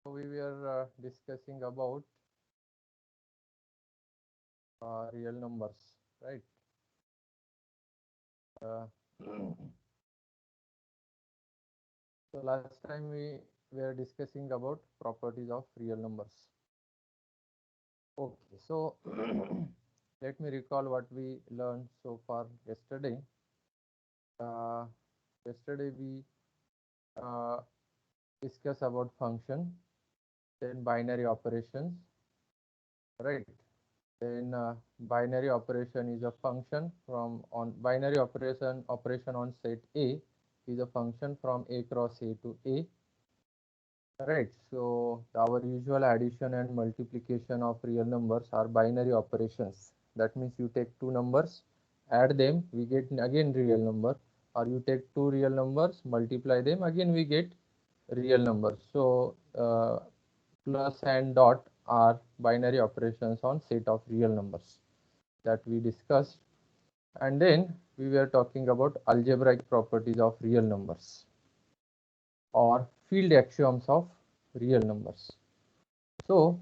We were discussing about real numbers, right? Uh, so last time we were discussing about properties of real numbers. Okay, so let me recall what we learned so far yesterday. Uh, Yesterday we uh, discussed about function, then binary operations, right? Then binary operation is a function from on binary operation on set A is a function from A cross A to A. Right. So our usual addition and multiplication of real numbers are binary operations. That means you take two numbers, add them, we get again real number, or you take two real numbers, multiply them, again we get real numbers. So plus and dot are binary operations on set of real numbers that we discussed. And then we were talking about algebraic properties of real numbers or field axioms of real numbers. So,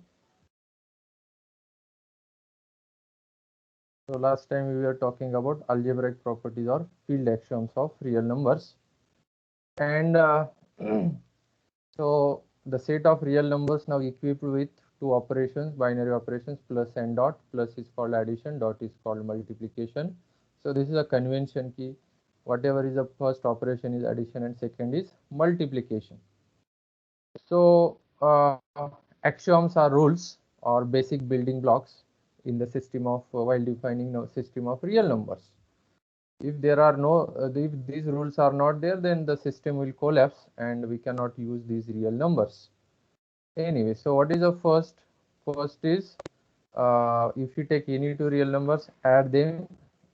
last time we were talking about algebraic properties or field axioms of real numbers. And so the set of real numbers now equipped with two operations, binary operations, plus and dot. Plus is called addition, dot is called multiplication. So this is a convention key. Whatever is the first operation is addition and second is multiplication. So axioms are rules or basic building blocks in the system of while defining a system of real numbers. If there are no, if these rules are not there, then the system will collapse and we cannot use these real numbers. Anyway, so what is the first? First is if you take any two real numbers, add them.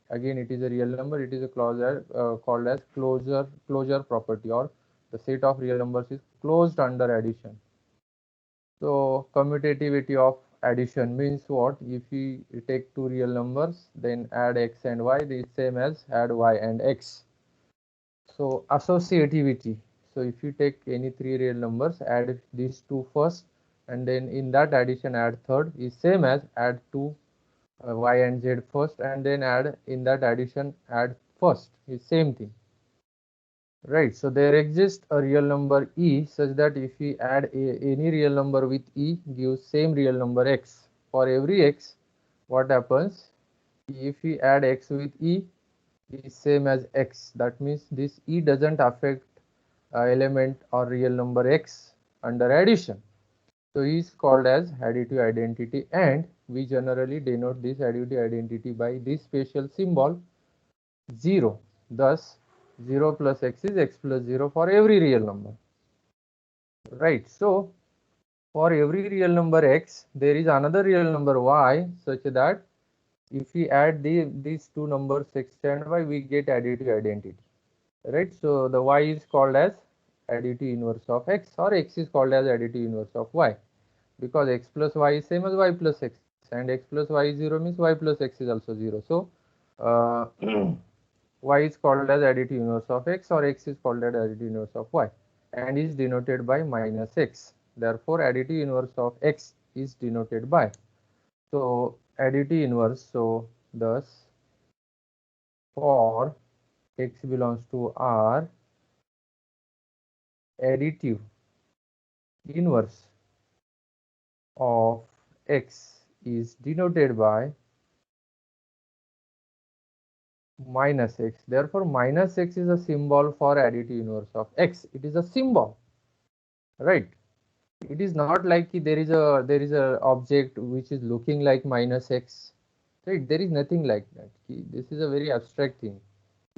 Again, it is a real number. It is a called as closure property, or the set of real numbers is closed under addition. So commutativity of addition means what? If we take two real numbers, then add x and y, the same as add y and x. So associativity. So if you take any three real numbers, add these two first, and then in that addition add third is same as add two y and z first, and then add in that addition add first is same thing. Right, so there exists a real number e such that if we add any real number with e gives same real number x. For every x, what happens? If we add x with e is same as x. That means this e doesn't affect element or real number x under addition. So e is called as additive identity, and we generally denote this additive identity by this special symbol 0. Thus 0 plus x is x plus 0 for every real number. Right. So for every real number x, there is another real number y such that if we add these two numbers x and y, we get additive identity. Right. So the y is called as additive inverse of x, or x is called as additive inverse of y, because x plus y is same as y plus x, and x plus y is 0 means y plus x is also 0. So y is called as additive inverse of x, or x is called as additive inverse of y, and is denoted by minus x. Therefore additive inverse of x is denoted by, so additive inverse, so thus for x belongs to R, additive inverse of x is denoted by minus x. Therefore minus x is a symbol for additive inverse of x. It is a symbol, right? It is not like there is a object which is looking like minus x, right? There is nothing like that. This is a very abstract thing.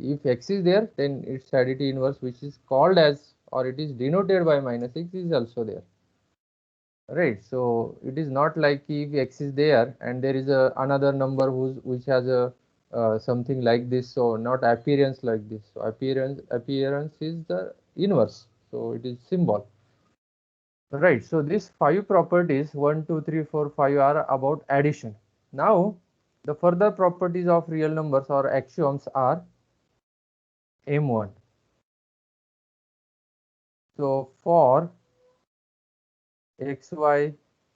If x is there, then its additive inverse, which is called as, or it is denoted by minus x, is also there, right? So it is not like if x is there and there is another number which has a something like this, so not appearance like this. So appearance is the inverse, so it is symbol. Right, so these 5 properties 1, 2, 3, 4, 5 are about addition. Now the further properties of real numbers or axioms are M1. So for x, y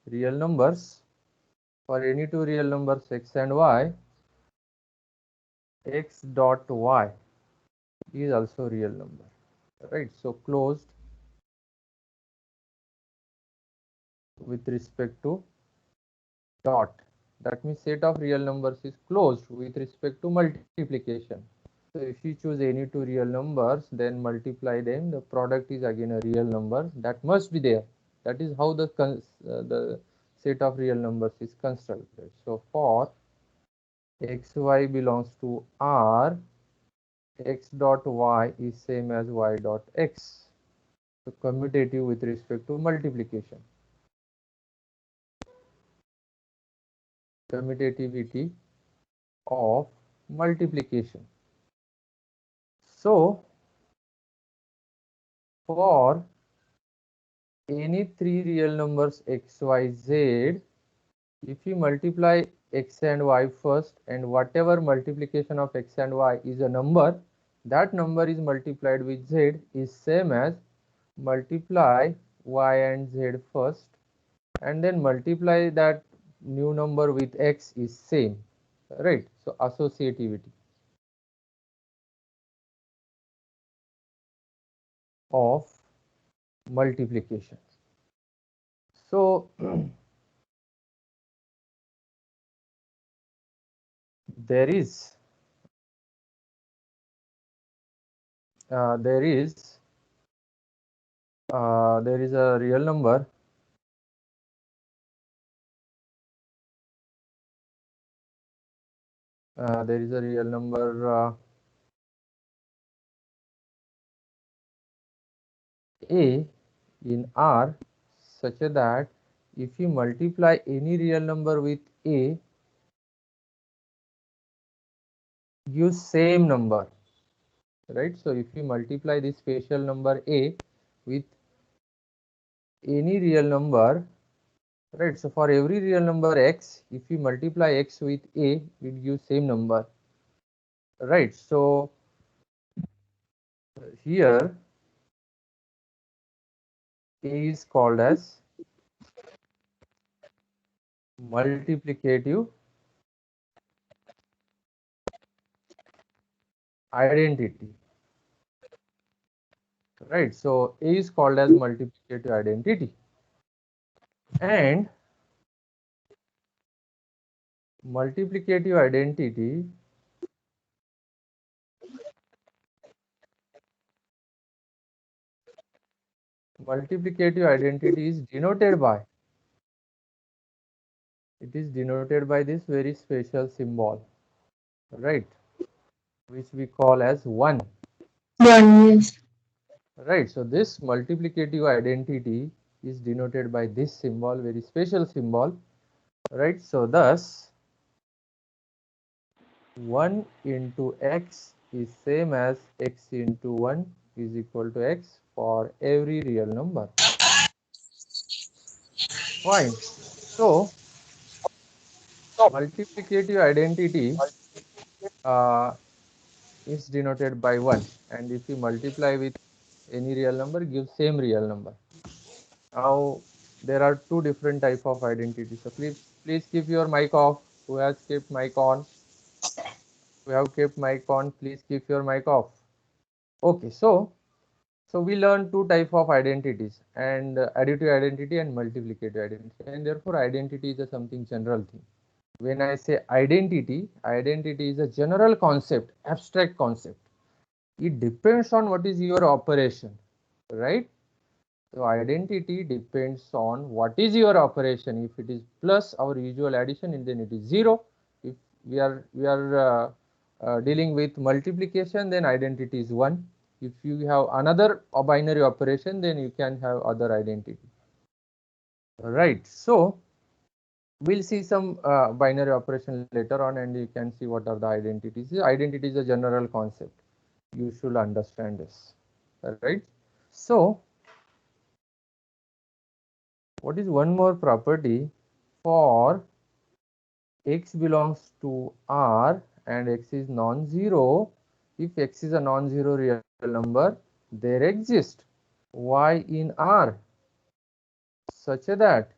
real numbers, for any two real numbers x and y, x dot y is also real number, right? So closed with respect to dot. That means set of real numbers is closed with respect to multiplication. So if you choose any two real numbers, then multiply them, the product is again a real number. That must be there. That is how the set of real numbers is constructed. So for xy belongs to R, x dot y is same as y dot x. So commutative with respect to multiplication. Commutativity of multiplication. So for any three real numbers x, y, z, if you multiply x and y first, and whatever multiplication of x and y is a number, that number is multiplied with z is same as multiply y and z first, and then multiply that new number with x is same, right? So associativity of multiplication. So there is uh, there is there is a real number there is a real number a in R such that if you multiply any real number with a, gives same number, right? So if you multiply this special number a with any real number, right? So for every real number x, if you multiply x with a, it gives same number, right? So here a is called as multiplicative identity, right? So a is called as multiplicative identity, and multiplicative identity is denoted by, it is denoted by this very special symbol, right, which we call as 1. 1, yes. Right, so this multiplicative identity is denoted by this symbol, very special symbol, right? So thus 1 into x is same as x into 1 is equal to x for every real number. Fine. So multiplicative identity uh, is denoted by 1, and if you multiply with any real number, gives same real number. Now there are two different type of identities, so please keep your mic off. Who has kept mic on? We have kept mic on, please keep your mic off. Okay, so we learned two type of identities, and additive identity and multiplicative identity, and therefore identity is a something general thing. When I say identity, identity is a general concept, abstract concept. It depends on what is your operation, right? So identity depends on what is your operation. If it is plus our usual addition, and then it is 0. If we are dealing with multiplication, then identity is 1. If you have another binary operation, then you can have other identity. Right. So we'll see some binary operation later on, and you can see what are the identities. Identity is a general concept. You should understand this. Right. So what is one more property? For x belongs to R and x is non-zero, if x is a non-zero real number, there exists y in R such that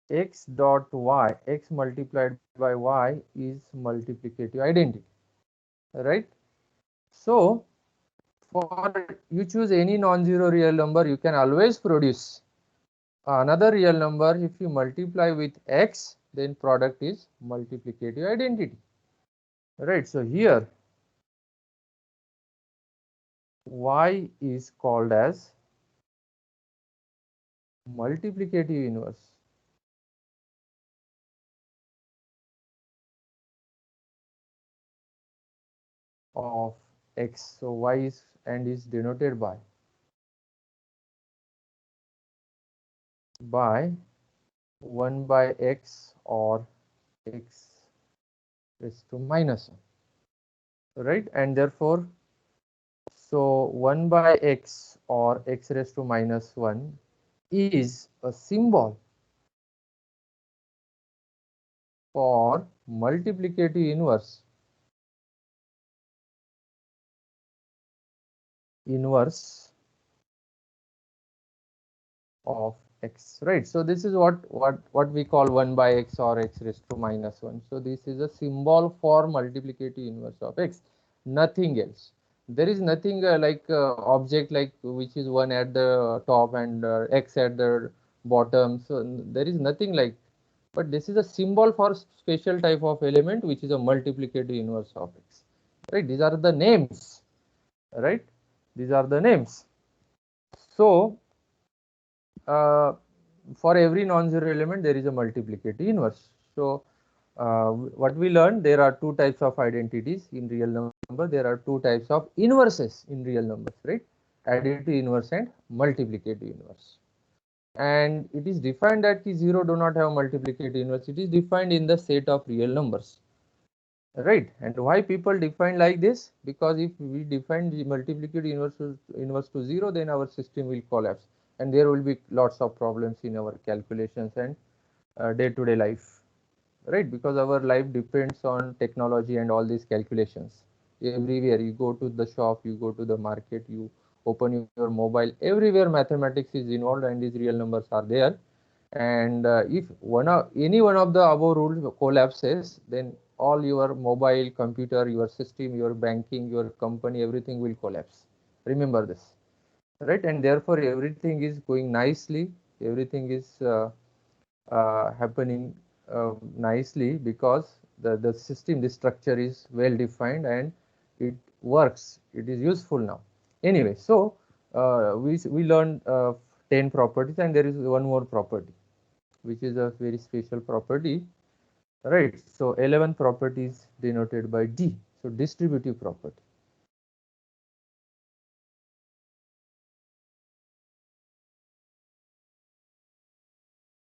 x dot y, x multiplied by y is multiplicative identity, right? So for you choose any non-zero real number, you can always produce another real number. If you multiply with x, then product is multiplicative identity, right? So here y is called as multiplicative inverse of x. So y is and is denoted by 1 by x or x raised to minus 1, right? And therefore, so 1 by x or x raised to minus 1 is a symbol for multiplicative inverse of x, right? So this is what we call 1 by x or x raised to minus 1. So this is a symbol for multiplicative inverse of x, nothing else. There is nothing like object like which is 1 at the top and x at the bottom. So there is nothing like, but this is a symbol for special type of element which is a multiplicative inverse of x, right? These are the names, right? These are the names. So for every non-zero element there is a multiplicative inverse. So what we learned, there are two types of identities in real number, there are two types of inverses in real numbers, right? Additive inverse and multiplicative inverse. And it is defined that the 0 do not have multiplicative inverse. It is defined in the set of real numbers, right? And why people define like this? Because if we define the multiplicative inverse to 0, then our system will collapse and there will be lots of problems in our calculations and day-to-day life, right? Because our life depends on technology and all these calculations. Everywhere you go to the shop, you go to the market, you open your mobile, everywhere mathematics is involved and these real numbers are there. And if any one of the above rules collapses, then all your mobile, computer, your system, your banking, your company, everything will collapse. Remember this, right? And therefore everything is going nicely, everything is happening nicely because the system, the structure is well defined and it works, it is useful now. Anyway, so we learned 10 properties and there is one more property which is a very special property, right? So 11 properties denoted by D, so distributive property.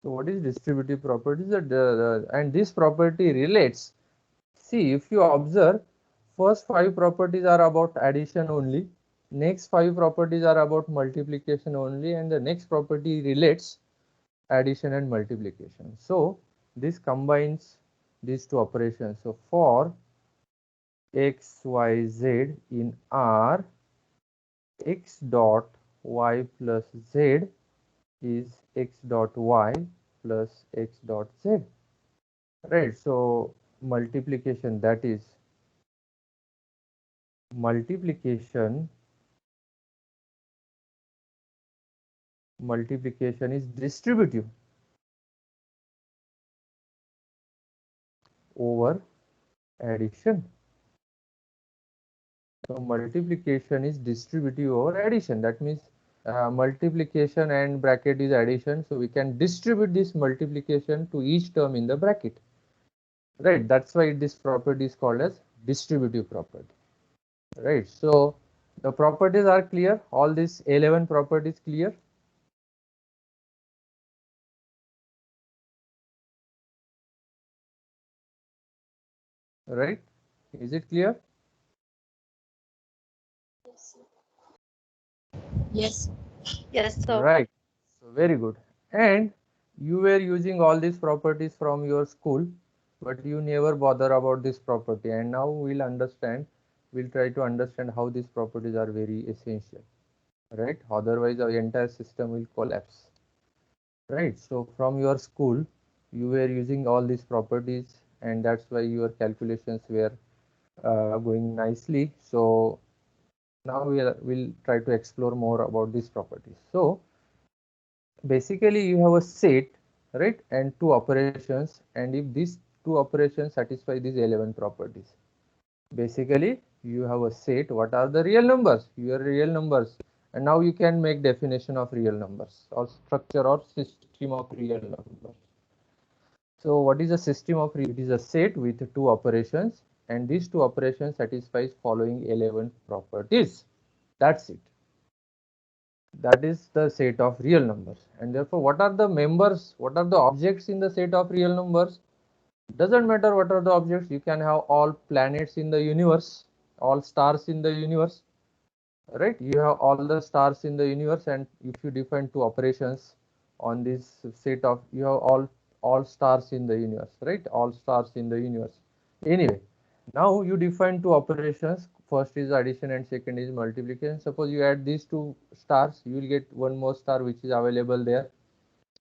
So what is distributive properties? And this property relates. See, if you observe, first 5 properties are about addition only, next 5 properties are about multiplication only, and the next property relates addition and multiplication. So this combines these two operations. So for x, y, z in R, x dot y plus z is x dot y plus x dot z, right? So multiplication, that is multiplication is distributive over addition. So multiplication is distributive over addition. That means multiplication and bracket is addition. So we can distribute this multiplication to each term in the bracket, right? That's why this property is called as distributive property, right? So the properties are clear. All these 11 properties clear, right? Is it clear? Yes. Yes, sir. Right. So very good. And you were using all these properties from your school, but you never bother about this property. And now we'll try to understand how these properties are very essential. right? Otherwise our entire system will collapse, right? So from your school you were using all these properties, and that's why your calculations were going nicely. So now we'll try to explore more about these properties. So basically you have a set, right, and two operations, and if these two operations satisfy these 11 properties, basically you have a set. What are the real numbers? Your real numbers. And now you can make definition of real numbers or structure or system of real numbers. So what is a system of real? It is a set with two operations, and these two operations satisfies following 11 properties. That's it. That is the set of real numbers. And therefore what are the members, what are the objects in the set of real numbers? Doesn't matter what are the objects. You can have all planets in the universe, all stars in the universe, right? You have all the stars in the universe, and if you define two operations on this set of, you have all stars in the universe, right? All stars in the universe. Anyway, now you define two operations. First is addition and second is multiplication. Suppose you add these two stars, you will get one more star which is available there.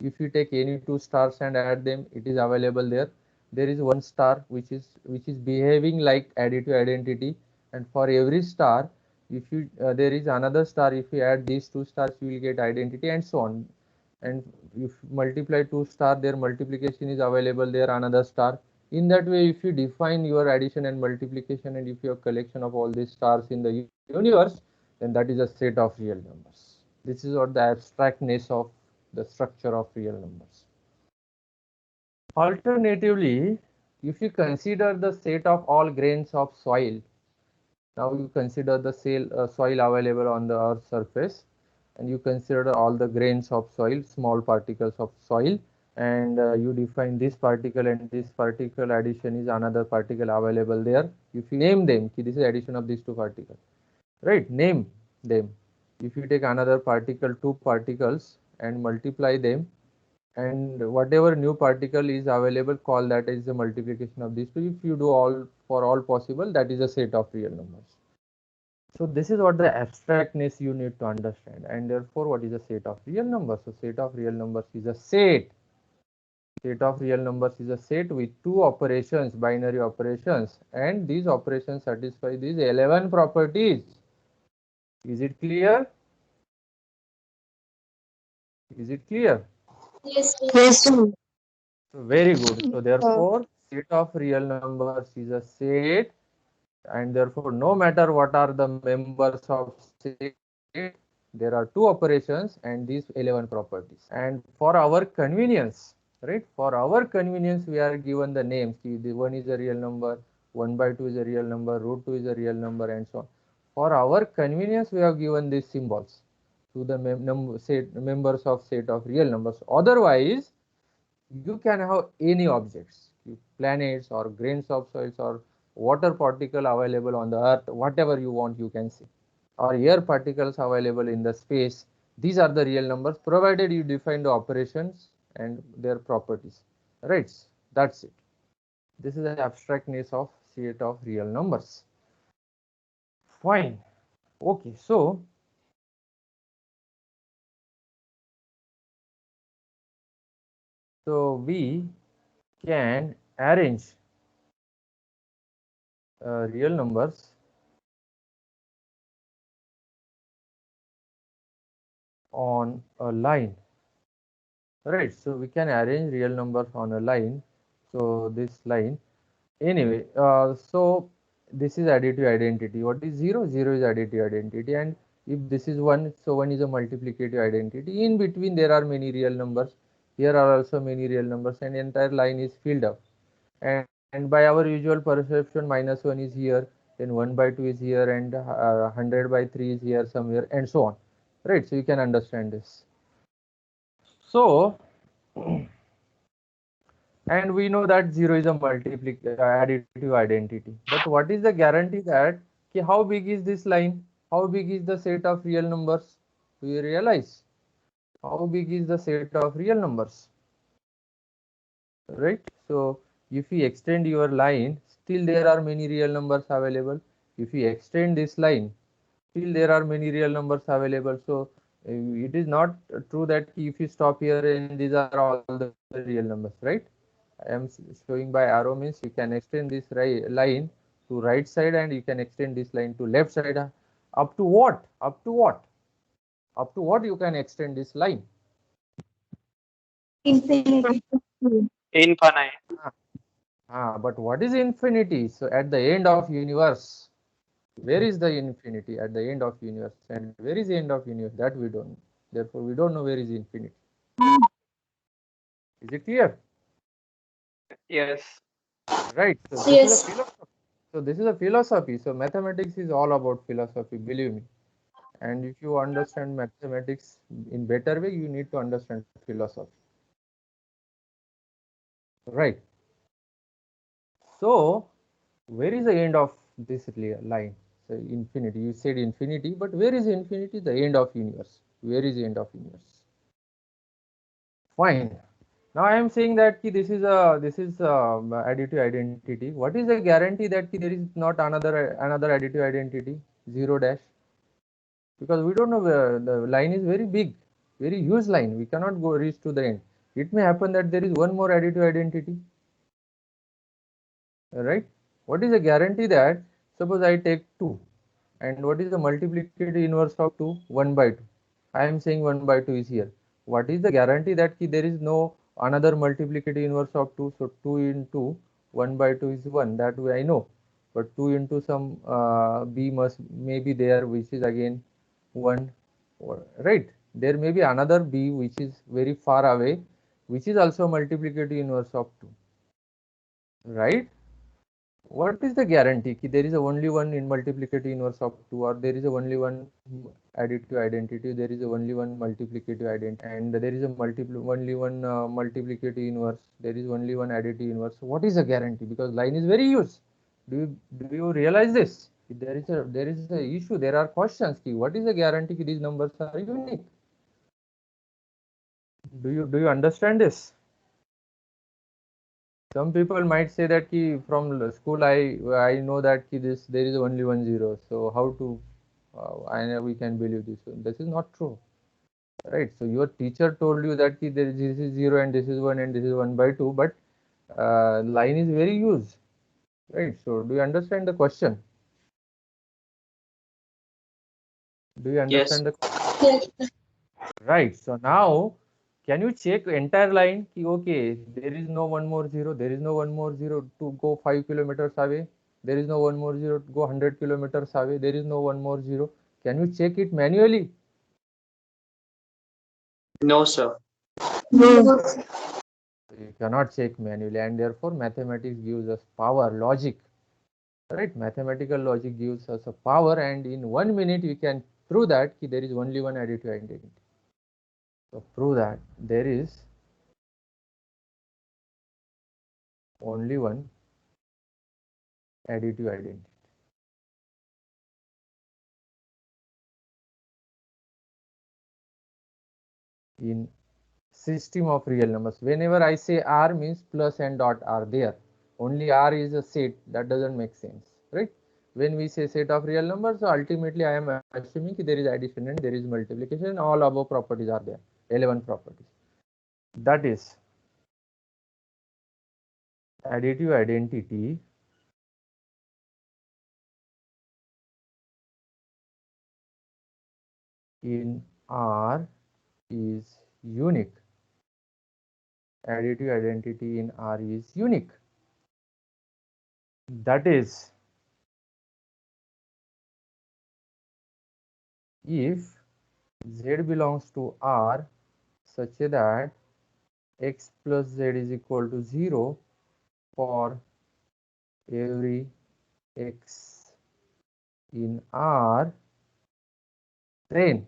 If you take any two stars and add them, it is available there. There is one star which is behaving like additive identity, and for every star, if you there is another star. If you add these two stars, you will get identity, and so on. And if multiply two star, their multiplication is available there, another star. In that way, if you define your addition and multiplication, and if you have collection of all these stars in the universe, then that is a set of real numbers. This is what the abstractness of the structure of real numbers. Alternatively, if you consider the set of all grains of soil, now you consider the soil available on the earth's surface, and you consider all the grains of soil, small particles of soil, and you define this particle, and this particle addition is another particle available there. If you name them, this is addition of these two particles, right? Name them. If you take another particle, two particles, and multiply them, and whatever new particle is available, call that as the multiplication of these two. If you do all for all possible, that is a set of real numbers. So this is what the abstractness you need to understand, and therefore what is a set of real numbers? So set of real numbers is a set of real numbers is a set with two operations, binary operations, and these operations satisfy these 11 properties. Is it clear? Is it clear? Yes, sir. So very good. So Uh, therefore set of real numbers is a set, and therefore no matter what are the members of set, there are two operations and these 11 properties. And for our convenience, right, for our convenience, we are given the names. The 1 is a real number, 1 by 2 is a real number, root 2 is a real number, and so on. For our convenience, we have given these symbols to the members of set of real numbers. Otherwise, you can have any objects, planets or grains of soils or water particle available on the earth, whatever you want you can see, or air particles available in the space. These are the real numbers, provided you define the operations and their properties, right? That's it. This is the abstractness of set of real numbers. Fine. Okay, so we can arrange real numbers on a line. Right, so we can arrange real numbers on a line. So this line, anyway, so this is additive identity. What is 0? 0 is additive identity, and if this is 1, so 1 is a multiplicative identity. In between there are many real numbers. Here are also many real numbers, and entire line is filled up. And by our usual perception, minus 1 is here, then 1 by 2 is here, and 100 by 3 is here somewhere, and so on. Right, so you can understand this. So and we know that 0 is a additive identity, but what is the guarantee that how big is this line, how big is the set of real numbers? Do you realize how big is the set of real numbers, right? So if we extend your line, still there are many real numbers available. If we extend this line, still there are many real numbers available. So it is not true that if you stop here and these are all the real numbers, right? I am showing by arrow means you can extend this line to right side and you can extend this line to left side. Up to what? Up to what? Up to what you can extend this line? Infinity. Infinite. But what is infinity? So at the end of universe, where is the infinity at the end of universe? And where is the end of universe? That we don't know. Therefore, we don't know where is infinity. Is it clear? Yes. Right. So this is a Yes. philosophy. So this is a philosophy. So mathematics is all about philosophy, believe me. And if you understand mathematics in better way, you need to understand philosophy. Right. So where is the end of this line? So infinity. You said infinity, but where is infinity? The end of universe. Where is the end of universe? Fine. Now I am saying that this is additive identity. What is the guarantee that there is not another additive identity? Zero dash. Because we don't know where the line is very big, very huge line. We cannot go reach to the end. It may happen that there is one more additive identity. Right? What is the guarantee that suppose I take 2 and what is the multiplicative inverse of 2? 1 by 2. I am saying 1 by 2 is here. What is the guarantee that there is no another multiplicative inverse of 2? So 2 into 1 by 2 is 1. That way I know. But 2 into some b must may be there, which is again 1. Right? There may be another b which is very far away, which is also multiplicative inverse of 2. Right? What is the guarantee that there is only one in multiplicative inverse of 2, or there is only one additive identity, there is only one multiplicative identity, and there is only one multiplicative inverse, there is only one additive inverse? What is the guarantee? Because line is very huge. Do you realize this? There is a issue. There are questions. What is the guarantee these numbers are unique? Do you understand this? Some people might say that from school I know that there is only one zero. So how to I know we can believe this? So this is not true, right? So your teacher told you that this is zero and this is one and this is 1 by 2, but line is very huge, right? So do you understand the question? Do you Yes. understand the Yes. right? So now can you check entire line? Okay, there is no one more zero. There is no one more zero to go 5 kilometers away. There is no one more zero to go 100 kilometers away. There is no one more zero. Can you check it manually? No, sir. No. You cannot check manually, and therefore mathematics gives us power, logic. Right? Mathematical logic gives us a power, and in 1 minute we can prove that there is only one additive identity. So prove that there is only one additive identity in system of real numbers. Whenever I say R means plus and dot are there. Only R is a set. That doesn't make sense, right? When we say set of real numbers, so ultimately I am assuming there is addition and there is multiplication. All above properties are there. 11 properties. That is additive identity in R is unique. Additive identity in R is unique. That is, if Z belongs to R such that x plus z is equal to 0 for every x in R, then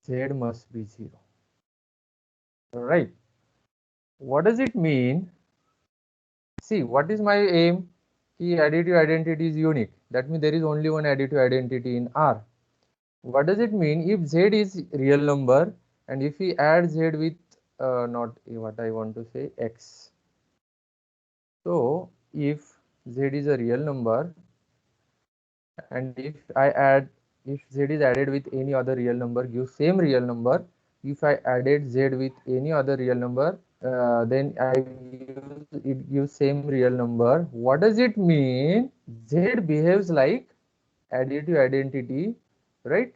z must be 0. Right? What does it mean? See, what is my aim? Key additive identity is unique. That means there is only one additive identity in R. What does it mean? If z is real number and if we add z with not what I want to say x. So if z is a real number and if z is added with any other real number, give same real number. If I added z with any other real number, then it gives same real number. What does it mean? Z behaves like additive identity, right?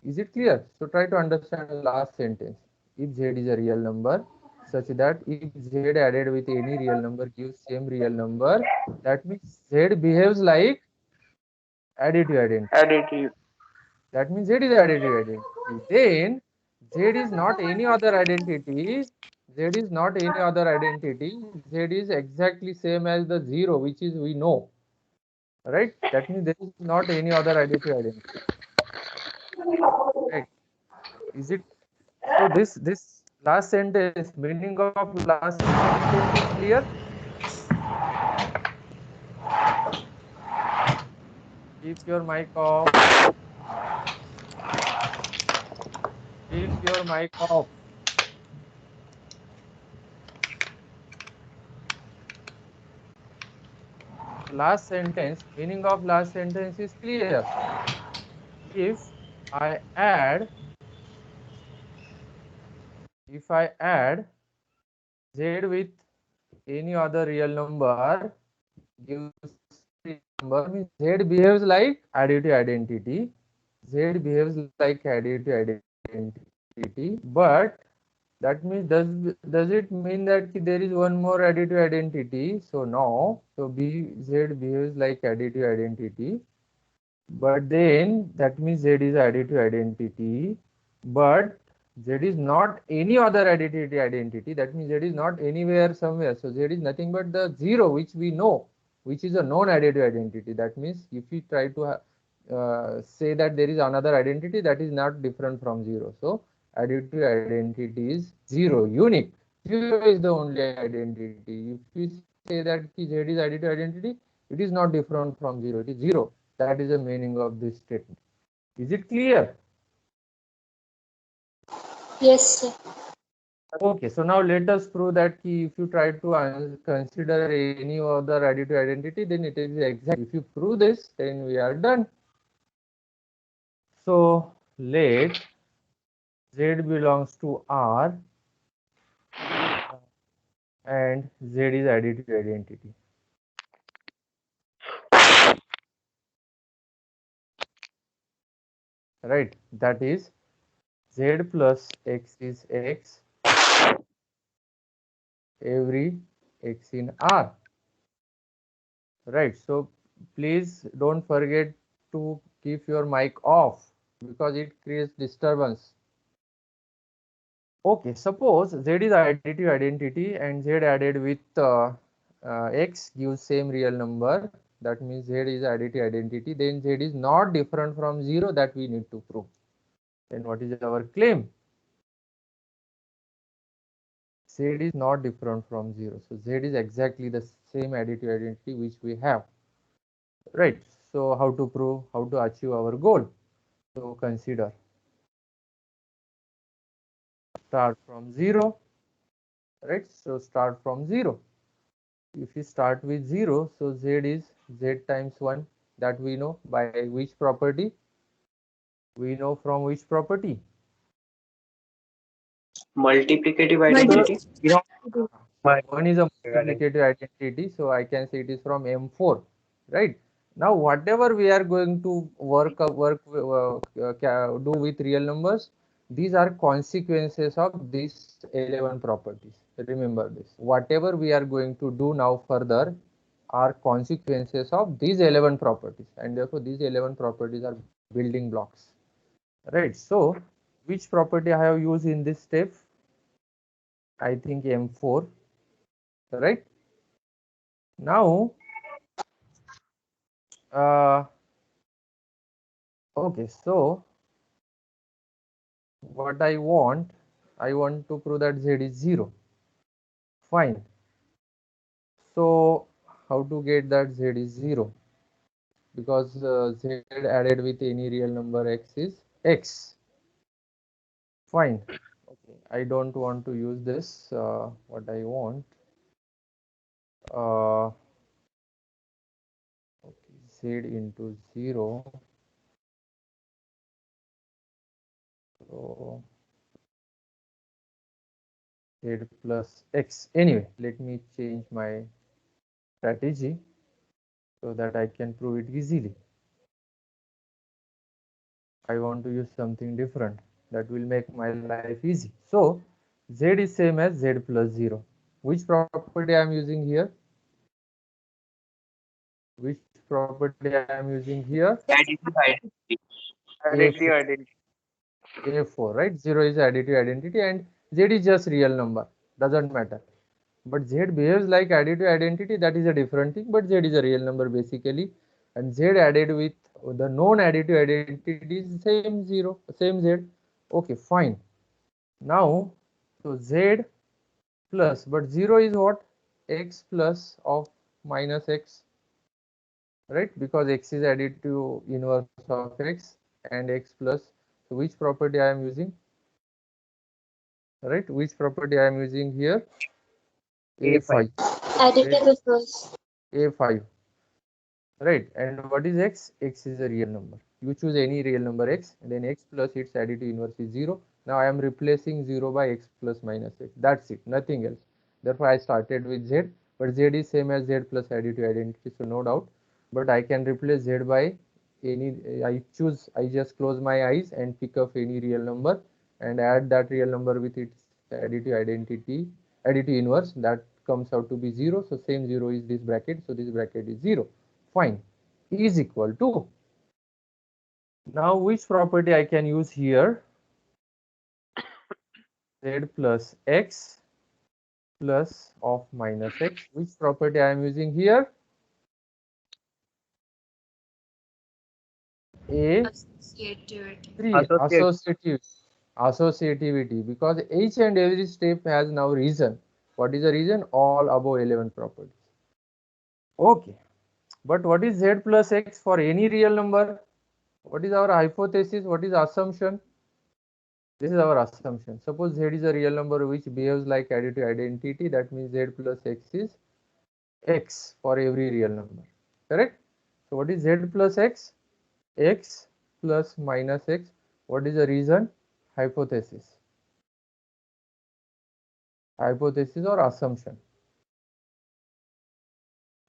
Is it clear? So try to understand the last sentence. If z is a real number, such that if z added with any real number gives same real number, that means z behaves like additive identity. Additive. That means z is additive identity. Then z is not any other identity. Z is not any other identity. Z is exactly same as the zero, which is we know, right? That means there is not any other additive identity, right? Is it? So this last sentence, meaning of last sentence is clear. Keep your mic off. Keep your mic off. Last sentence, meaning of last sentence is clear. If I add, if I add z with any other real number, gives same real number, means z behaves like additive identity. Z behaves like additive identity, but that means does it mean that there is one more additive identity? So no. So z behaves like additive identity, but then that means z is additive identity, but z is not any other additive identity. That means z is not anywhere somewhere. So z is nothing but the zero, which we know, which is a known additive identity. That means if we try to say that there is another identity, that is not different from zero. So additive identity is zero, unique. Zero is the only identity. If we say that z is additive identity, it is not different from zero. It is zero. That is the meaning of this statement. Is it clear? Yes, sir. Okay, so now let us prove that if you try to consider any other additive identity, then it is exact. If you prove this, then we are done. So let z belongs to R and z is additive identity. Right? That is z plus x is x, every x in R. Right. So please don't forget to keep your mic off because it creates disturbance. Okay, suppose z is additive identity and z added with x gives same real number. That means z is additive identity. Then z is not different from zero, that we need to prove. Then what is our claim? Z is not different from zero. So z is exactly the same additive identity which we have. Right. So how to prove, how to achieve our goal? So consider, start from 0, right? So start from 0. If we start with 0, so z is z times 1, that we know by which property? We know from which property? Multiplicative Multiple. identity. So 1 is a multiplicative identity, so I can say it is from M4, right? Now whatever we are going to do with real numbers, these are consequences of these 11 properties. Remember this. Whatever we are going to do now further are consequences of these 11 properties, and therefore these 11 properties are building blocks, right? So which property I have used in this step? I think M4, right? Now, okay, so what I want to prove that z is 0. Fine. So how to get that z is 0? Because z added with any real number x is x. Fine. Okay, I don't want to use this. What I want, okay, z into 0. So z plus x. Anyway, let me change my strategy so that I can prove it easily. I want to use something different that will make my life easy. So z is same as z plus 0. Which property I am using here? Which property I am using here? Additive identity. Additive A4. identity. A4, right? 0 is additive identity and z is just real number. Doesn't matter. But z behaves like additive identity, that is a different thing, but z is a real number basically. And z added with the known additive identity is same 0, same z. Okay, fine. Now, so z plus, but 0 is what? X plus of minus x, right? Because x is added to inverse of x and x plus. So which property I am using? Right? Which property I am using here? A5. A5. Additive inverse. A5. Right, and what is x? X is a real number. You choose any real number x, and then x plus its additive inverse is 0. Now I am replacing 0 by x plus minus x. That's it, nothing else. Therefore I started with z, but z is same as z plus additive identity, so no doubt. But I can replace z by any, I just close my eyes and pick up any real number and add that real number with its additive identity, additive inverse, that comes out to be 0. So same 0 is this bracket, so this bracket is 0. Fine, is equal to, now which property I can use here? Z plus x plus of minus x. Which property I am using here? A3, Associate. associativity, because each and every step has now reason. What is the reason? All above 11 properties. Okay, but what is z plus x for any real number? What is our hypothesis? What is assumption? This is our assumption. Suppose z is a real number which behaves like additive identity. That means z plus x is x for every real number. Correct? So what is z plus x? X plus minus x. What is the reason? Hypothesis. Hypothesis or assumption.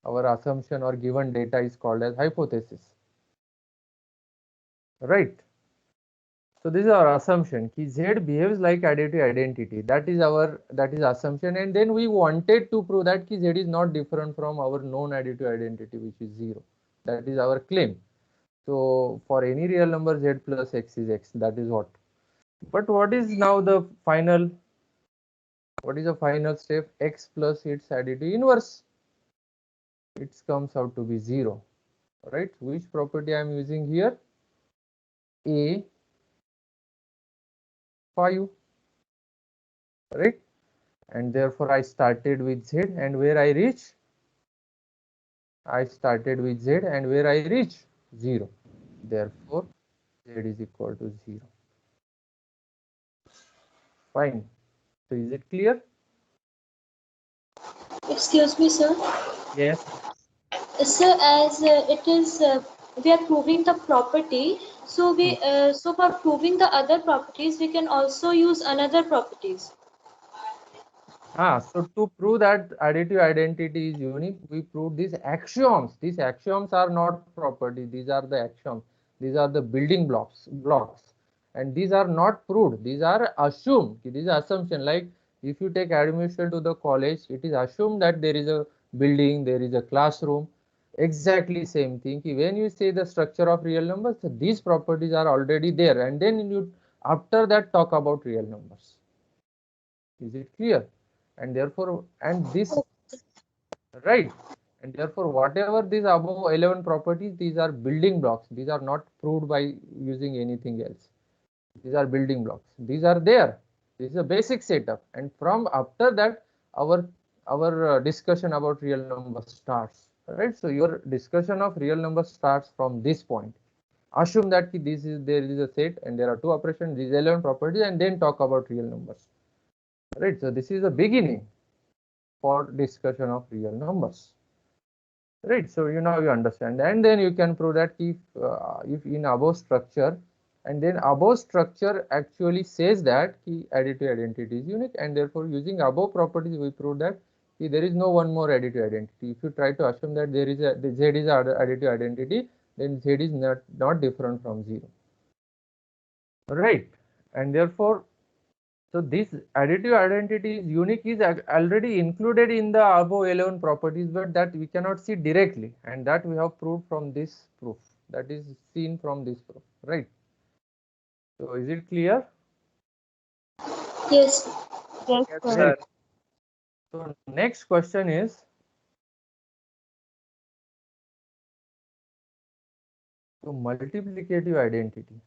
Our assumption or given data is called as hypothesis. Right? So this is our assumption ki z behaves like additive identity. That is assumption, and then we wanted to prove that ki z is not different from our known additive identity, which is 0. That is our claim. So for any real number, z plus x is x. That is what. But what is now the final? What is the final step? X plus its additive inverse. It comes out to be 0. Right? Which property I am using here? A 5. Right? And therefore I started with z, and where I reach? I started with z, and where I reach? 0. Therefore z is equal to 0. Fine. So is it clear? Excuse me, sir. Yes. Sir, as it is, we are proving the property. So so for proving the other properties, we can also use another properties. So to prove that additive identity is unique, we prove these axioms. These axioms are not property. These are the axioms. These are the building blocks, and these are not proved. These are assumed. These are assumption. Like if you take admission to the college, it is assumed that there is a building, there is a classroom. Exactly same thing. When you say the structure of real numbers, so these properties are already there, and then you after that talk about real numbers. Is it clear? And therefore, and this, right, and therefore whatever these above 11 properties, these are building blocks. These are not proved by using anything else. These are building blocks. These are there. This is a basic setup, and from after that our discussion about real numbers starts, right? So your discussion of real numbers starts from this point. Assume that this is, there is a set and there are two operations, these 11 properties, and then talk about real numbers, right? So this is the beginning for discussion of real numbers. right? So you now you understand, and then you can prove that if in above structure, and then above structure actually says that key additive identity is unique, and therefore using above properties we prove that there is no one more additive identity. If you try to assume that there is a Z is a additive identity, then Z is not different from 0, right? And therefore, so this additive identity is unique is already included in the above 11 properties, but that we cannot see directly, and that we have proved from this proof. That is seen from this proof, right? So is it clear? Yes. Yes, Yes, sir. sir. Great. So next question is, so multiplicative identity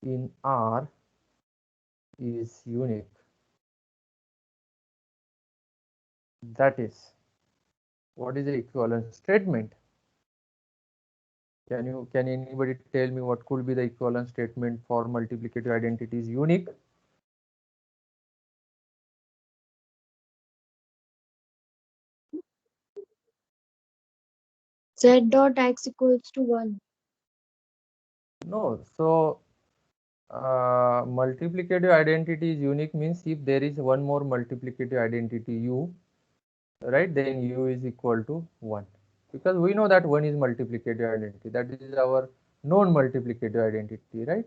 in R is unique. That is, what is the equivalent statement? Can anybody tell me what could be the equivalent statement for multiplicative identity is unique? Z dot x equals to 1. No. So multiplicative identity is unique means if there is one more multiplicative identity u, right, then u is equal to 1, because we know that 1 is multiplicative identity, that is our known multiplicative identity, right?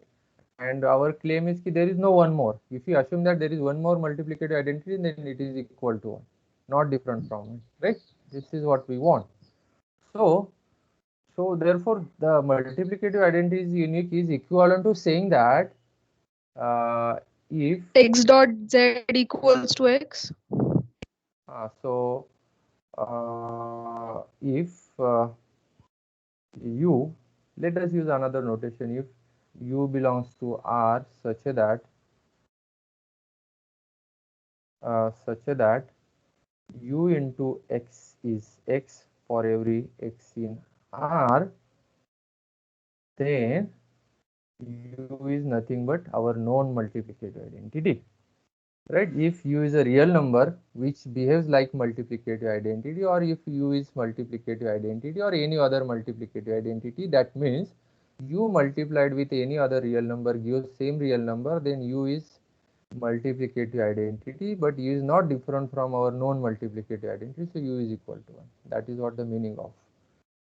And our claim is that there is no one more. If you assume that there is one more multiplicative identity, then it is equal to 1, not different from 1, right? This is what we want. So therefore the multiplicative identity is unique is equivalent to saying that uh, if X dot Z equals to X. so if u, let us use another notation, if u belongs to R such that u into x is x for every x in R, then u is nothing but our known multiplicative identity. Right? If u is a real number which behaves like multiplicative identity, or if u is multiplicative identity or any other multiplicative identity, that means u multiplied with any other real number gives same real number, then u is multiplicative identity, but u is not different from our known multiplicative identity, so u is equal to 1. That is what the meaning of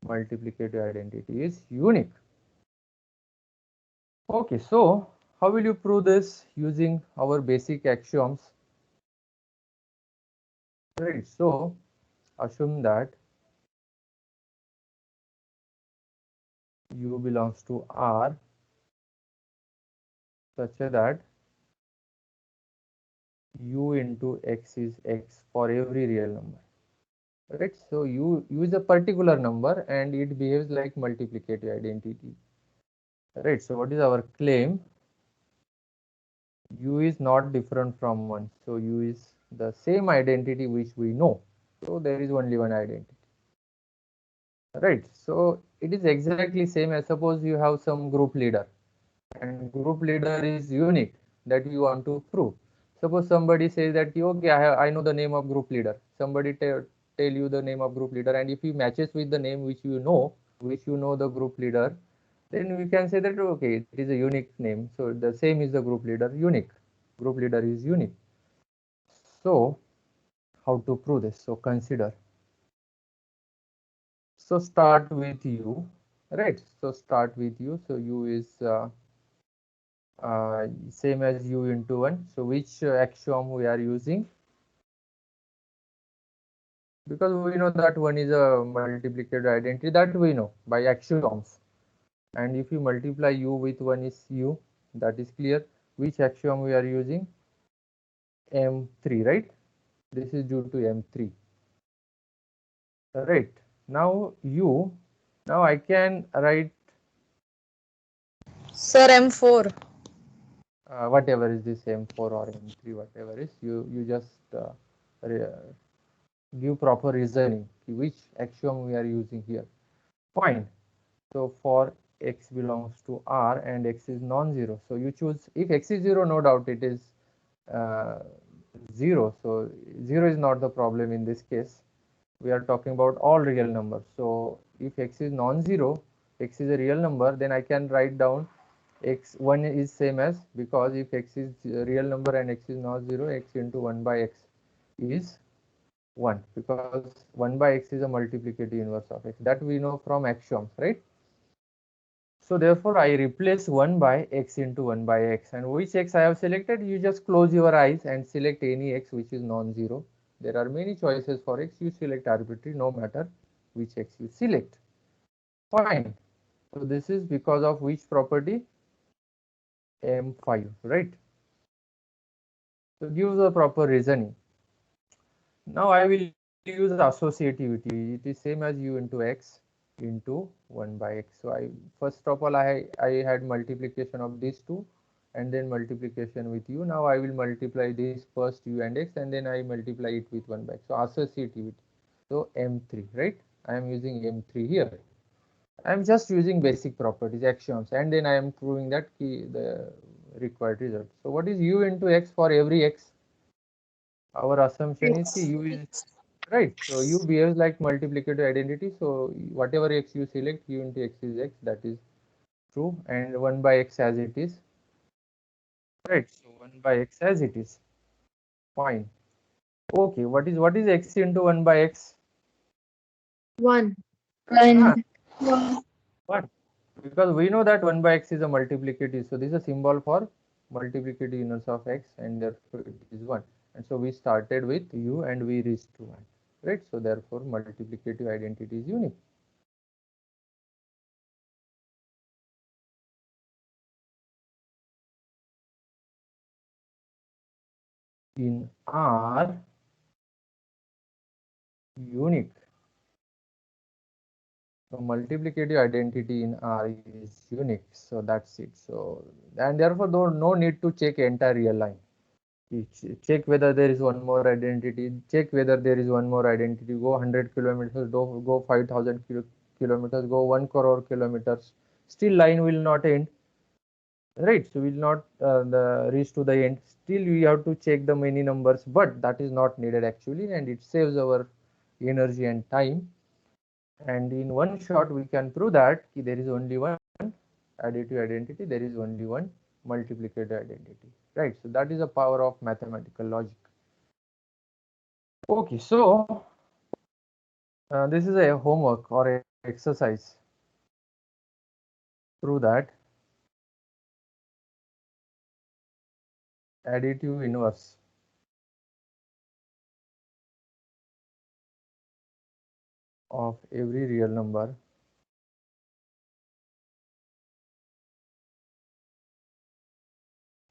multiplicative identity is unique. Okay, so how will you prove this using our basic axioms? Right, so assume that u belongs to R such that u into x is x for every real number. Right, so u is a particular number and it behaves like multiplicative identity. Right, so what is our claim? U is not different from 1, so u is the same identity which we know, so there is only one identity. Right, so it is exactly same as suppose you have some group leader and group leader is unique that you want to prove. Suppose somebody says that okay, I know the name of group leader. Somebody tell you the name of group leader, and if he matches with the name which you know the group leader, then we can say that okay, it is a unique name. So the same is the group leader, unique. Group leader is unique. So how to prove this? So consider. So start with u, right? So start with u. So u is same as u into 1. So which axiom we are using? Because we know that 1 is a multiplicative identity, that we know by axioms. And if you multiply u with 1 is u, that is clear. Which axiom we are using? M3, right? This is due to M3. Right. Now u, now I can write Sir, M4. whatever is this M4 or M3, whatever is, you just give proper reasoning which axiom we are using here. Fine. So for x belongs to R and x is non-zero, so you choose, if x is 0, no doubt it is uh, 0. So 0 is not the problem in this case. We are talking about all real numbers. So if x is non-zero, x is a real number, then I can write down x1 is same as, because if x is a real number and x is not 0, x into 1 by x is 1, because 1 by x is a multiplicative inverse of x. That we know from axioms, right? So therefore I replace 1 by x into 1 by x, and which x I have selected, you just close your eyes and select any x which is non-zero. There are many choices for x, you select arbitrary, no matter which x you select. Fine. So this is because of which property? M5, right? So give the proper reasoning. Now I will use associativity. It is same as u into x into 1 by x. So first of all I had multiplication of these two and then multiplication with u. Now I will multiply this first u and x, and then I multiply it with 1 by x. So associativity. So M3, right? I am using M3 here. I am just using basic properties, axioms, and then I am proving that the required result. So what is u into x for every x? Our assumption is u is right. So u behaves like multiplicative identity. So whatever x you select, u into x is x. That is true, and 1 by x as it is. Right. So 1 by x as it is. Fine. Okay. What is x into 1 by x? 1. Ah, 1. 1. Because we know that 1 by x is a multiplicative. So this is a symbol for multiplicative inverse of x, and therefore it is 1. And so we started with u and we reached to 1. Right. So therefore multiplicative identity is unique. In R, unique. So multiplicative identity in R is unique. So that's it. So, and therefore no need to check entire real line. You check whether there is one more identity, check whether there is one more identity, go 100 kilometers, go 5,000 kilometers, go 1 crore kilometers, still line will not end, right? So will not reach to the end. Still we have to check the many numbers, but that is not needed actually, and it saves our energy and time. And in one shot we can prove that there is only one additive identity, there is only one multiplicative identity, right? So that is the power of mathematical logic. Okay, so this is a homework or a exercise. Prove that additive inverse of every real number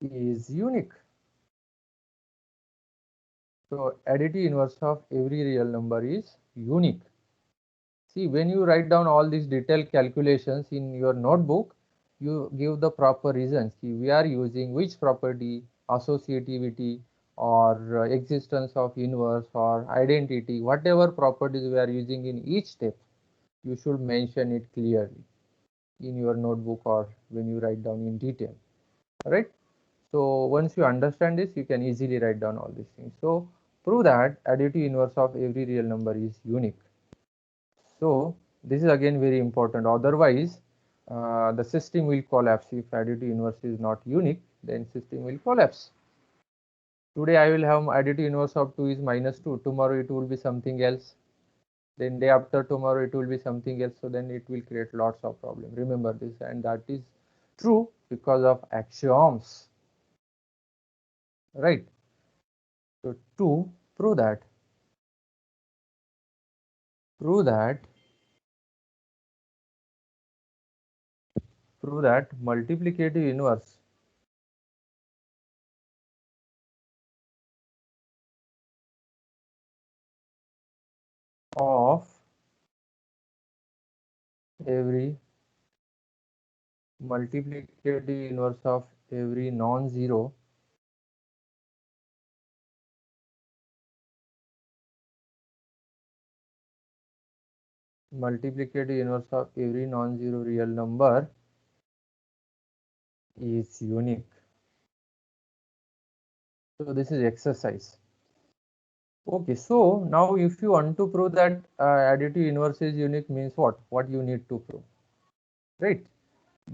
is unique. So additive inverse of every real number is unique. See, when you write down all these detailed calculations in your notebook, you give the proper reasons. See, we are using which property, associativity, or existence of inverse or identity, whatever properties we are using in each step, you should mention it clearly in your notebook or when you write down in detail. All right. So once you understand this, you can easily write down all these things. So prove that additive inverse of every real number is unique. So this is again very important. Otherwise, the system will collapse. If additive inverse is not unique, then system will collapse. Today I will have additive inverse of 2 is -2. Tomorrow it will be something else. Then day after tomorrow it will be something else. So then it will create lots of problems. Remember this, and that is true because of axioms. Right. So to prove that, prove that, prove that multiplicative inverse of every multiplicative inverse of every non-zero multiplicative inverse of every non-zero real number is unique. So this is exercise. Okay, so now if you want to prove that additive inverse is unique means what? What you need to prove, right?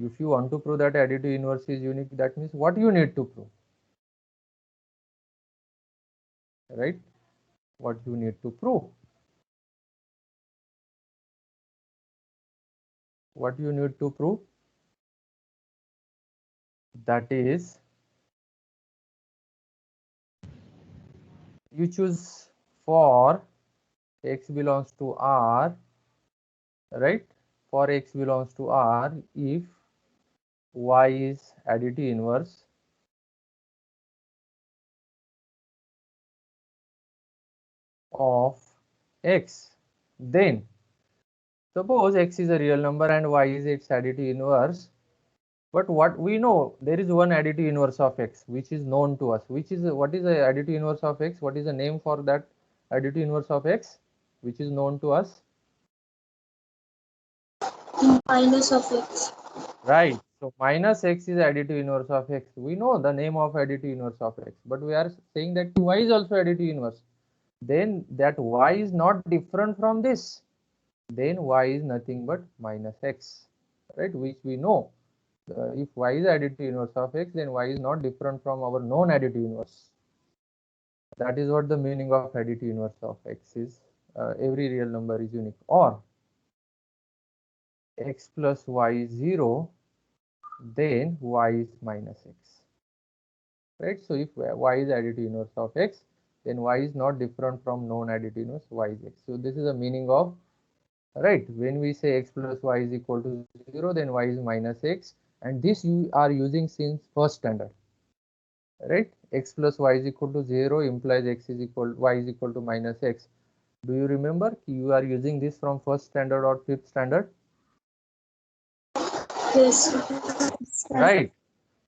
If you want to prove that additive inverse is unique, that means what you need to prove, right? What you need to prove. What you need to prove? That is, you choose for x belongs to R, right? For x belongs to R, if y is additive inverse of x, then suppose x is a real number and y is its additive inverse. But what we know, there is one additive inverse of x which is known to us. Which is what is the additive inverse of x? What is the name for that additive inverse of x which is known to us? Minus of x. Right. So minus x is additive inverse of x. We know the name of additive inverse of x, but we are saying that y is also additive inverse. Then that y is not different from this. Then y is nothing but minus x, right? Which we know. If y is additive inverse of x, then y is not different from our known additive inverse. That is what the meaning of additive inverse of x is. Every real number is unique. Or x plus y is 0, then y is minus x. Right? So if y is additive inverse of x, then y is not different from known additive inverse y is x. So this is the meaning of, right, when we say x plus y is equal to 0, then y is minus x, and this you are using since first standard, right? X plus y is equal to 0 implies x is equal y is equal to minus x. Do you remember you are using this from first standard or fifth standard? Yes. Right.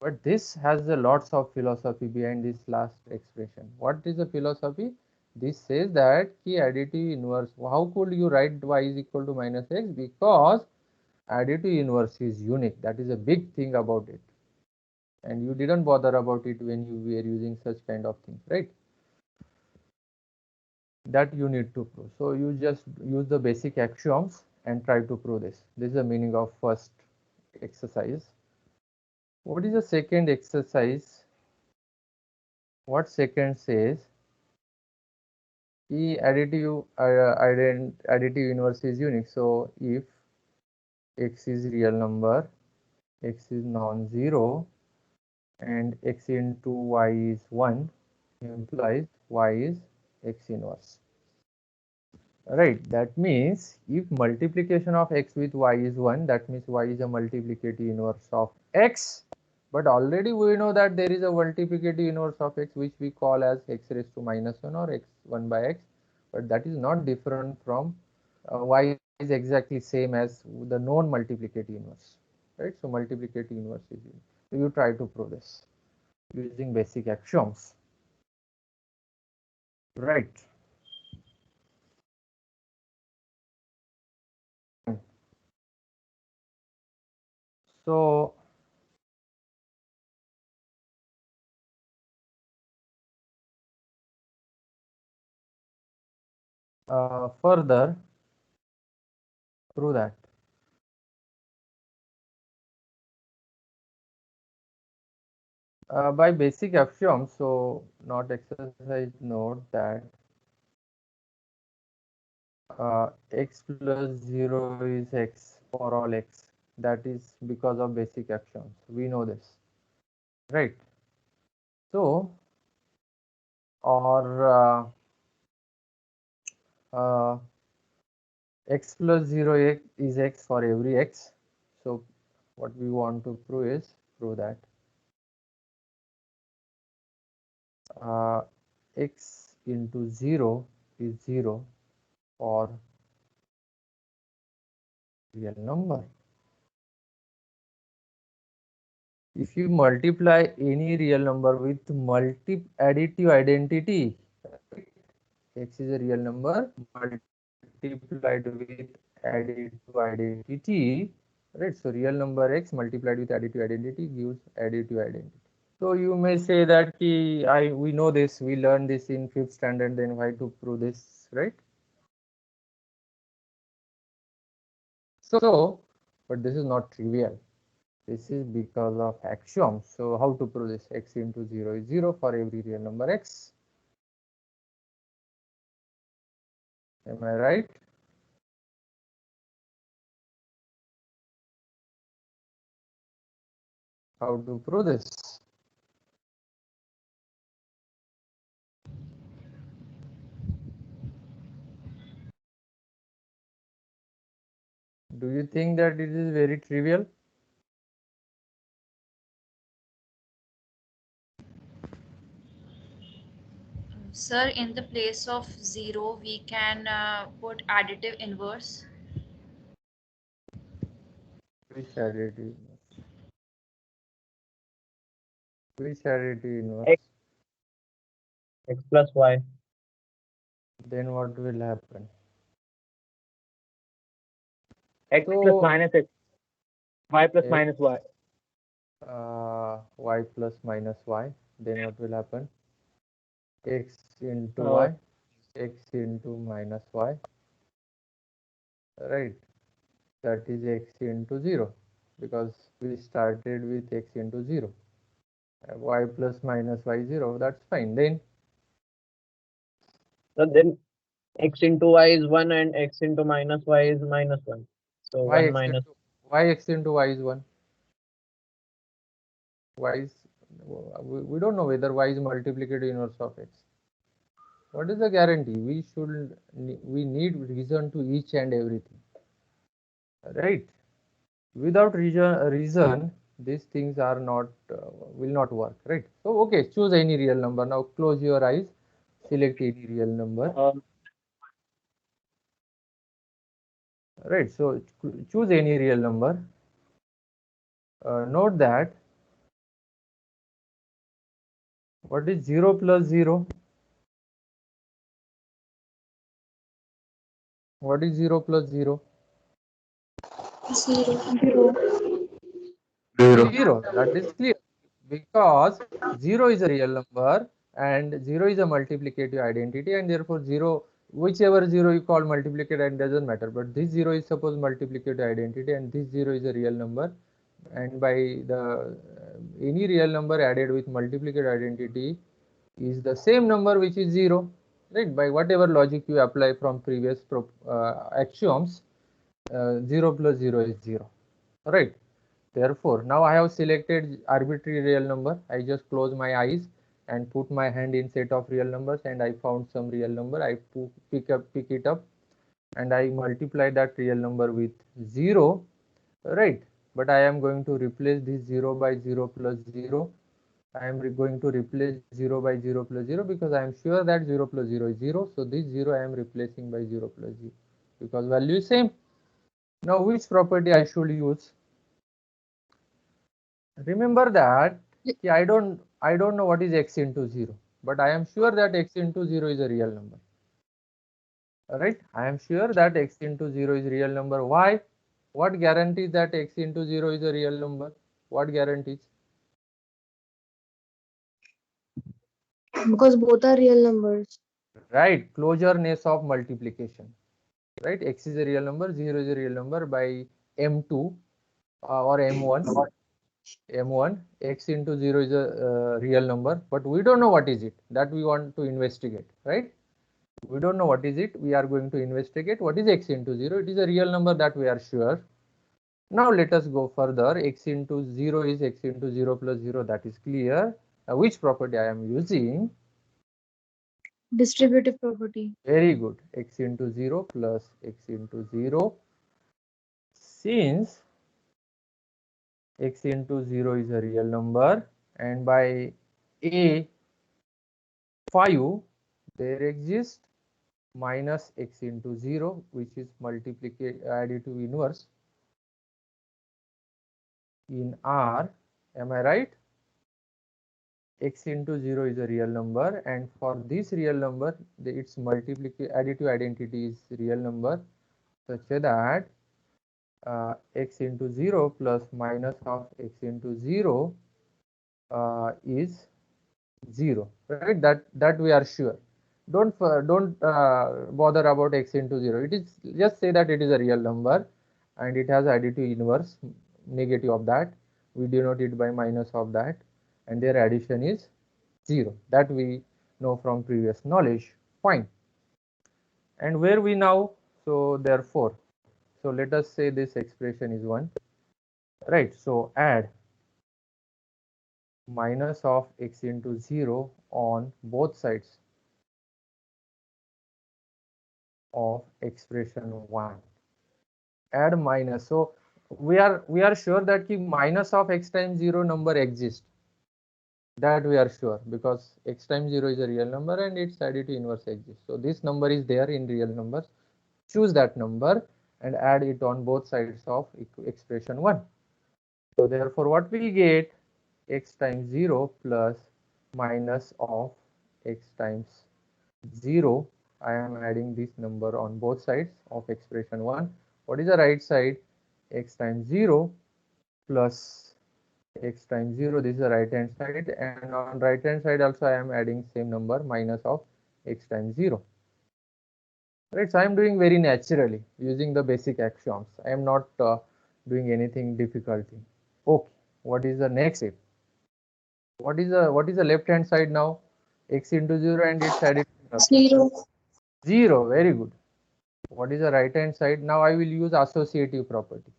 But this has a lots of philosophy behind this last expression. What is the philosophy? This says that key additive inverse. How could you write y is equal to minus x? Because additive inverse is unique. That is a big thing about it. And you didn't bother about it when you were using such kind of things, right? That you need to prove. So you just use the basic axioms and try to prove this. This is the meaning of first exercise. What is the second exercise? What second says? Additive inverse is unique. So if x is real number, x is non-zero, and x into y is 1, implies y is x inverse. Right, that means if multiplication of x with y is 1, that means y is a multiplicative inverse of x. But already we know that there is a multiplicative inverse of x which we call as x raised to minus 1 or x1 by x. But that is not different from y is exactly same as the known multiplicative inverse. Right, so multiplicative inverse is unique. So you try to prove this using basic axioms. Right. So further prove that. By basic axiom, so not exercise, note that x plus 0 is x for all x. That is because of basic axioms. We know this, right? So, or x plus 0 is x for every x. So, what we want to prove is prove that x into 0 is 0 for real number. If you multiply any real number with additive identity, x is a real number multiplied with additive identity, right? So real number x multiplied with additive identity gives additive identity. So you may say that we know this, we learned this in 5th standard, then why to prove this, right? So, but this is not trivial. This is because of axiom. So how to prove this? X into 0 is 0 for every real number x. Am I right? How to prove this? Do you think that it is very trivial? Sir, in the place of 0, we can put additive inverse. Which additive? Which additive inverse? X plus Y. Then what will happen? X plus So minus X. Y plus x, minus Y. y plus minus y. Then what will happen? X into Uh, y, x into minus y, right? That is x into 0, because we started with x into 0. Y plus minus y 0, that's fine. Then so then X into Y is 1 and X into minus Y is minus 1. So y 1 x minus. into y is 1. Y is, we don't know whether y is multiplicative inverse of x. What is the guarantee? We need reason to each and everything, right? Without reason, these things are not will not work, right? So okay, choose any real number. Now close your eyes, select any real number, right? So choose any real number. Note that what is 0 plus 0? What is 0 plus 0? 0. 0. That is clear, because 0 is a real number and 0 is a multiplicative identity, and therefore 0, whichever 0 you call multiplicative, and doesn't matter, but this 0 is suppose multiplicative identity and this 0 is a real number, and by the any real number added with multiplicative identity is the same number which is 0, right? By whatever logic you apply from previous axioms, 0 plus 0 is 0, right? Therefore, now I have selected arbitrary real number. I just close my eyes and put my hand in set of real numbers, and I found some real number. I pick it up, and I multiply that real number with 0, right? But I am going to replace this 0 by 0 plus 0. I am going to replace 0 by 0 plus 0 because I am sure that 0 plus 0 is 0. So this 0 I am replacing by 0 plus 0 because value is same. Now which property I should use? Remember that I don't know what is x into 0, but I am sure that x into 0 is a real number. Alright, I am sure that x into 0 is real number. Why? What guarantees that x into 0 is a real number? What guarantees? Because both are real numbers. Right, closureness of multiplication. Right, x is a real number, 0 is a real number by m2 or m1, x into 0 is a real number, but we don't know what is it. That we want to investigate, right? We don't know what is it. We are going to investigate what is x into 0. It is a real number, that we are sure. Now let us go further. X into 0 is x into 0 plus 0. That is clear. Which property I am using? Distributive property. Very good. X into 0 plus x into 0. Since x into 0 is a real number, and by a 5 there exists minus x into 0, which is additive inverse in R. Am I right? X into 0 is a real number, and for this real number, its additive identity is real number, such that x into 0 plus minus of x into 0 is 0, right? That we are sure. Don't bother about x into 0. It is just say that it is a real number and it has additive inverse negative of that. We denote it by minus of that, and their addition is 0. That we know from previous knowledge. Fine. And where we now, so therefore, so let us say this expression is 1, right? So add minus of x into 0 on both sides of expression 1. Add minus. So we are sure that the minus of x times 0 number exists. That we are sure because x times 0 is a real number and its additive inverse exists. So this number is there in real numbers. Choose that number and add it on both sides of expression 1. So therefore what we get, x times 0 plus minus of x times 0. I am adding this number on both sides of expression 1. What is the right side? X times 0 plus x times 0. This is the right hand side, and on right hand side also I am adding same number minus of x times 0. Right, so I am doing very naturally using the basic axioms. I am not doing anything difficulty. Okay, what is the next step? What is the left hand side now? X into 0 and its additive 0. 0. Very good. What is the right hand side? Now I will use associative property.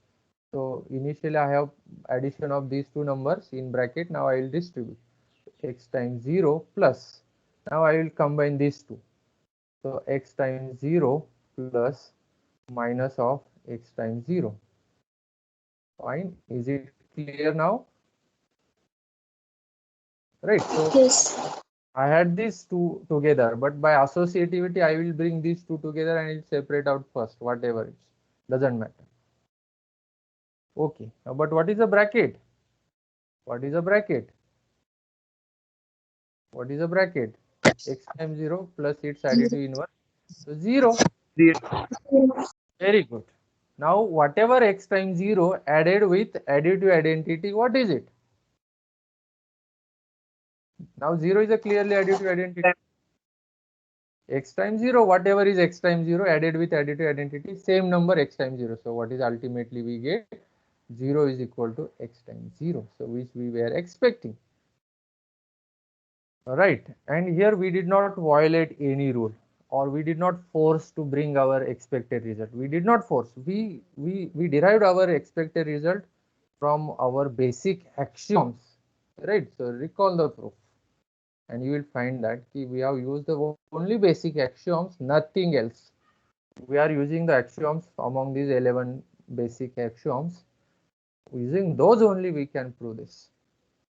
So initially I have addition of these two numbers in bracket. Now I will distribute x times 0 plus. Now I will combine these two. So x times 0 plus minus of x times 0. Fine. Is it clear now? Right. So Yes. I had these two together, but by associativity I will bring these two together and it separate out first, whatever it doesn't matter. Okay. Now, but what is a bracket? What is a bracket? What is a bracket? X times 0 plus its additive inverse. So 0. 0. Very good. Now whatever x times 0 added with additive identity, what is it? Now 0 is a clearly additive identity. X times 0, whatever is x times 0 added with additive identity, same number x times 0. So what is ultimately we get? 0 is equal to x times 0. So which we were expecting. Right, and here we did not violate any rule, or we did not force to bring our expected result. We did not force. We derived our expected result from our basic axioms. Right, so recall the proof and you will find that we have used the only basic axioms, nothing else. We are using the axioms among these 11 basic axioms. Using those only we can prove this.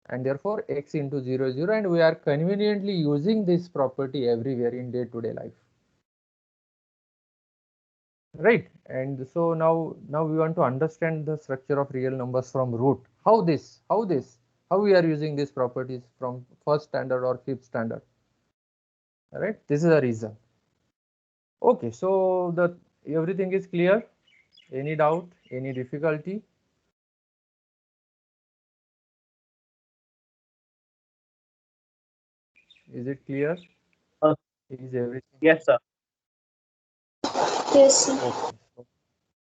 And therefore x into 0 0, and we are conveniently using this property everywhere in day-to-day life, right? And so now we want to understand the structure of real numbers from root. How we are using these properties from first standard or fifth standard. All right, this is a reason. Okay, so the everything is clear. Any doubt, any difficulty? Is it clear? Uh, Is everything? yes, sir. Yes. Okay.